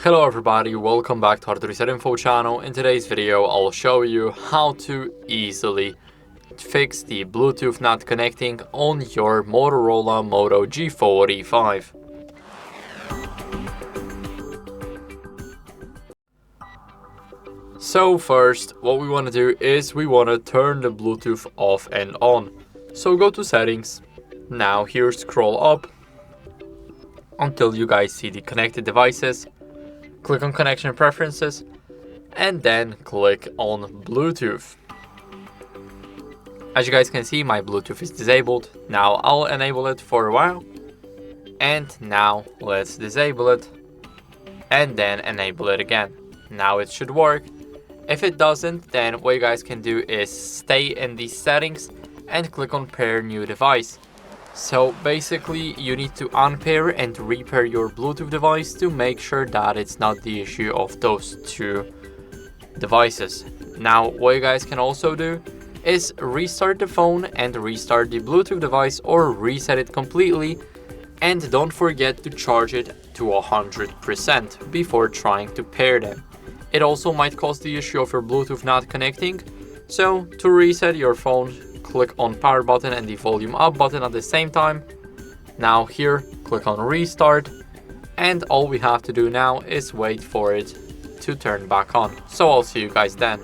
Hello everybody, welcome back to HardReset.Info channel. In today's video I'll show you how to easily fix the Bluetooth not connecting on your Motorola Moto G45. So first, what we want to do is we want to turn the Bluetooth off and on. So go to settings. Now here scroll up until you guys see the connected devices. Click on connection preferences and then click on Bluetooth. As you guys can see, my Bluetooth is disabled. Now I'll enable it for a while. And now let's disable it and then enable it again. Now it should work. If it doesn't, then what you guys can do is stay in these settings and click on pair new device. So basically you need to unpair and repair your Bluetooth device to make sure that it's not the issue of those two devices. Now what you guys can also do is restart the phone and restart the Bluetooth device or reset it completely, and don't forget to charge it to 100% before trying to pair them. It also might cause the issue of your Bluetooth not connecting. So to reset your phone, click on power button and the volume up button at the same time. Now here, click on restart, and all we have to do now is wait for it to turn back on. So I'll see you guys then.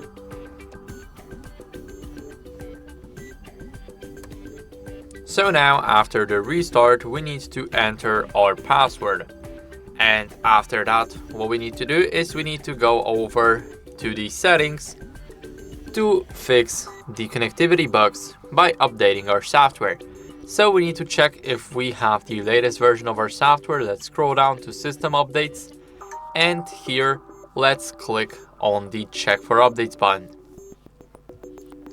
So now after the restart, we need to enter our password. And after that, what we need to do is we need to go over to the settings to fix the connectivity bugs by updating our software. So we need to check if we have the latest version of our software. Let's scroll down to system updates, and here let's click on the check for updates button.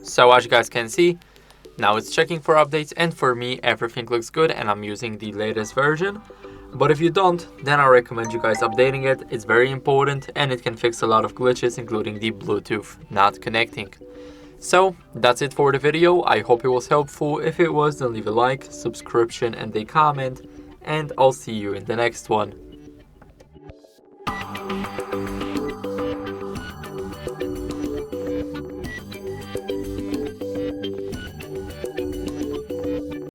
So as you guys can see, now it's checking for updates, and for me everything looks good and I'm using the latest version. But if you don't, then I recommend you guys updating it. It's very important and it can fix a lot of glitches, including the Bluetooth not connecting. So that's it for the video. I hope it was helpful. If it was, then leave a like, subscription and a comment, and I'll see you in the next one.